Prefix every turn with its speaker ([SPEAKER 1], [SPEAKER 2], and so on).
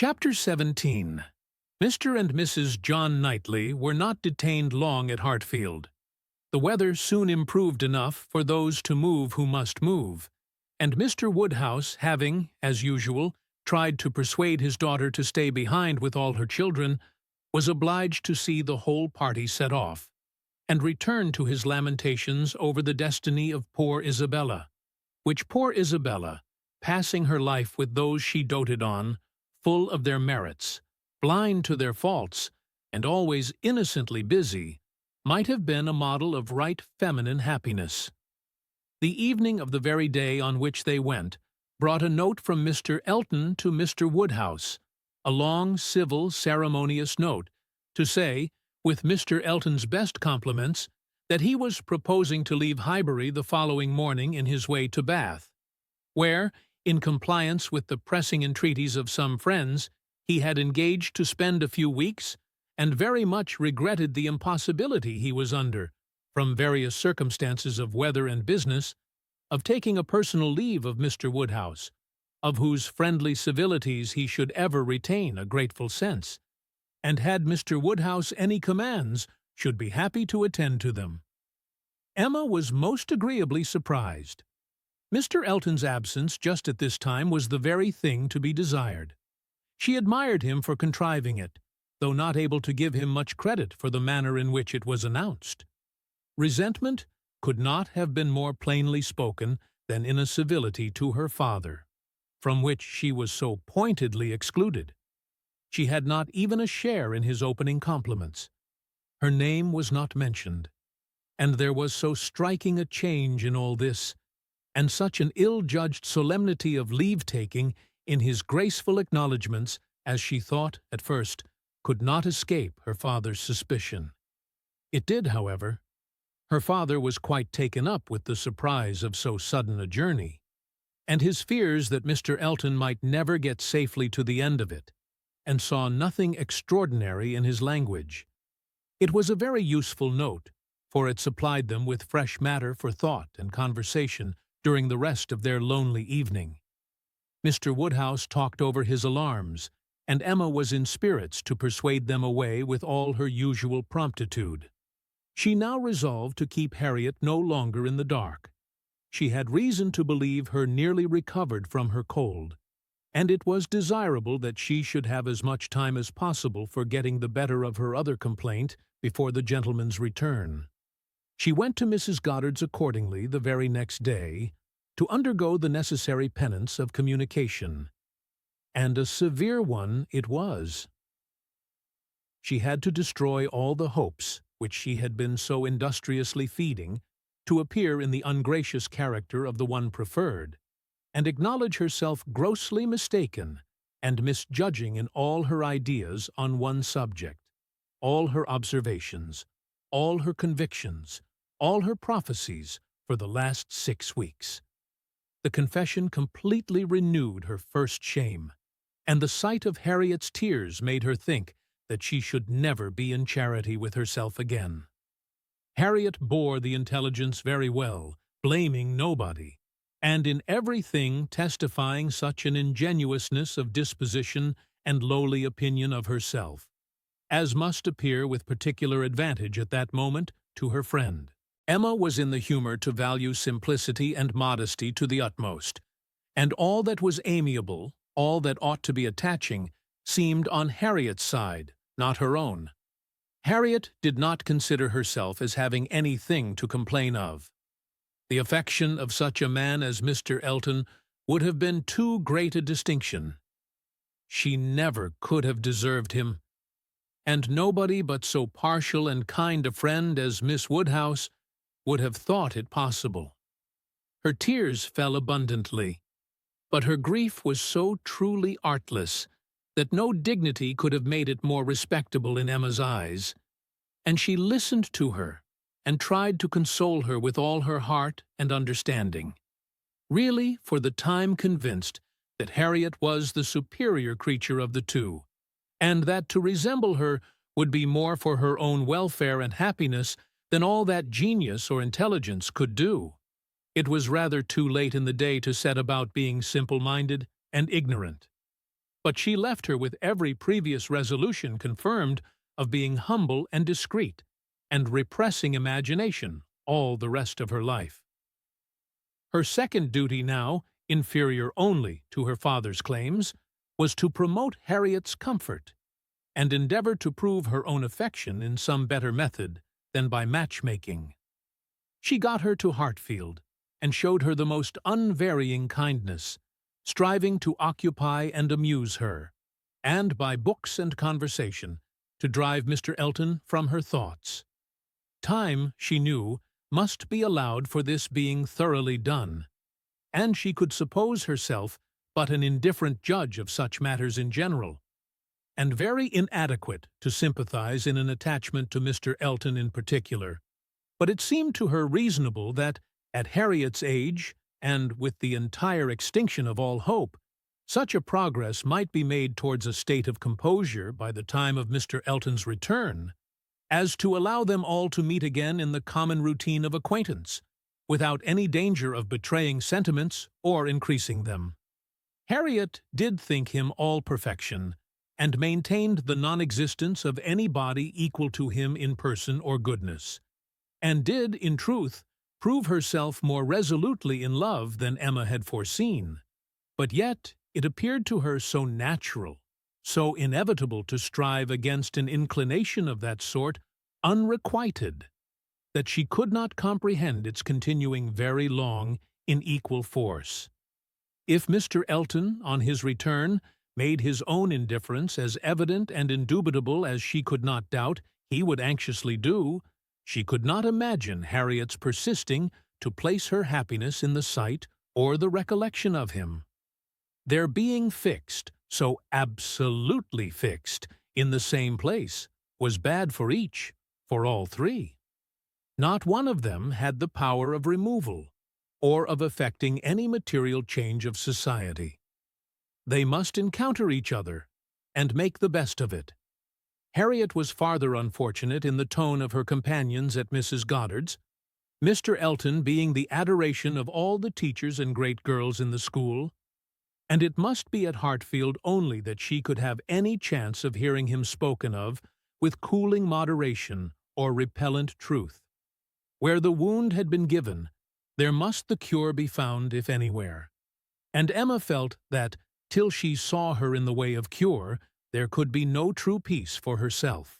[SPEAKER 1] Chapter 17. Mr. and Mrs. John Knightley were not detained long at Hartfield. The weather soon improved enough for those to move who must move, and Mr. Woodhouse, having, as usual, tried to persuade his daughter to stay behind with all her children, was obliged to see the whole party set off, and return to his lamentations over the destiny of poor Isabella, which poor Isabella, passing her life with those she doted on, full of their merits, blind to their faults, and always innocently busy, might have been a model of right feminine happiness. The evening of the very day on which they went brought a note from Mr. Elton to Mr. Woodhouse, a long, civil, ceremonious note, to say, with Mr. Elton's best compliments, that he was proposing to leave Highbury the following morning in his way to Bath, where, in compliance with the pressing entreaties of some friends, he had engaged to spend a few weeks, and very much regretted the impossibility he was under, from various circumstances of weather and business, of taking a personal leave of Mr. Woodhouse, of whose friendly civilities he should ever retain a grateful sense, and had Mr. Woodhouse any commands, should be happy to attend to them. Emma was most agreeably surprised. Mr. Elton's absence just at this time was the very thing to be desired. She admired him for contriving it, though not able to give him much credit for the manner in which it was announced. Resentment could not have been more plainly spoken than in a civility to her father, from which she was so pointedly excluded. She had not even a share in his opening compliments. Her name was not mentioned, and there was so striking a change in all this, and such an ill-judged solemnity of leave-taking in his graceful acknowledgments, as she thought, at first, could not escape her father's suspicion. It did, however. Her father was quite taken up with the surprise of so sudden a journey, and his fears that Mr. Elton might never get safely to the end of it, and saw nothing extraordinary in his language. It was a very useful note, for it supplied them with fresh matter for thought and conversation during the rest of their lonely evening. Mr. Woodhouse talked over his alarms, and Emma was in spirits to persuade them away with all her usual promptitude. She now resolved to keep Harriet no longer in the dark. She had reason to believe her nearly recovered from her cold, and it was desirable that she should have as much time as possible for getting the better of her other complaint before the gentleman's return. She went to Mrs. Goddard's accordingly the very next day to undergo the necessary penance of communication, and a severe one it was. She had to destroy all the hopes which she had been so industriously feeding, to appear in the ungracious character of the one preferred, and acknowledge herself grossly mistaken and misjudging in all her ideas on one subject, all her observations, all her convictions, all her prophecies for the last 6 weeks. The confession completely renewed her first shame, and the sight of Harriet's tears made her think that she should never be in charity with herself again. Harriet bore the intelligence very well, blaming nobody, and in everything testifying such an ingenuousness of disposition and lowly opinion of herself, as must appear with particular advantage at that moment to her friend. Emma was in the humor to value simplicity and modesty to the utmost, and all that was amiable, all that ought to be attaching, seemed on Harriet's side, not her own. Harriet did not consider herself as having anything to complain of. The affection of such a man as Mr. Elton would have been too great a distinction. She never could have deserved him, and nobody but so partial and kind a friend as Miss Woodhouse would have thought it possible. Her tears fell abundantly, but her grief was so truly artless that no dignity could have made it more respectable in Emma's eyes, and she listened to her and tried to console her with all her heart and understanding, really for the time convinced that Harriet was the superior creature of the two, and that to resemble her would be more for her own welfare and happiness than all that genius or intelligence could do. It was rather too late in the day to set about being simple-minded and ignorant. but she left her with every previous resolution confirmed of being humble and discreet, and repressing imagination all the rest of her life. Her second duty now, inferior only to her father's claims, was to promote Harriet's comfort, and endeavor to prove her own affection in some better method than by matchmaking. She got her to Hartfield, and showed her the most unvarying kindness, striving to occupy and amuse her, and by books and conversation to drive Mr. Elton from her thoughts. Time, she knew, must be allowed for this being thoroughly done, and she could suppose herself but an indifferent judge of such matters in general, and very inadequate to sympathize in an attachment to Mr. Elton in particular. But it seemed to her reasonable that, at Harriet's age, and with the entire extinction of all hope, such a progress might be made towards a state of composure by the time of Mr. Elton's return, as to allow them all to meet again in the common routine of acquaintance, without any danger of betraying sentiments or increasing them. Harriet did think him all perfection, and maintained the non-existence of any body equal to him in person or goodness, and did, in truth, prove herself more resolutely in love than Emma had foreseen. But yet it appeared to her so natural, so inevitable to strive against an inclination of that sort unrequited, that she could not comprehend its continuing very long in equal force. If Mr. Elton, on his return, made his own indifference as evident and indubitable as she could not doubt he would anxiously do, she could not imagine Harriet's persisting to place her happiness in the sight or the recollection of him. Their being fixed, so absolutely fixed, in the same place, was bad for each, for all three. Not one of them had the power of removal, or of effecting any material change of society. They must encounter each other, and make the best of it. Harriet was farther unfortunate in the tone of her companions at Mrs. Goddard's, Mr. Elton being the adoration of all the teachers and great girls in the school, and it must be at Hartfield only that she could have any chance of hearing him spoken of with cooling moderation or repellent truth. Where the wound had been given, there must the cure be found if anywhere, and Emma felt that, till she saw her in the way of cure, there could be no true peace for herself.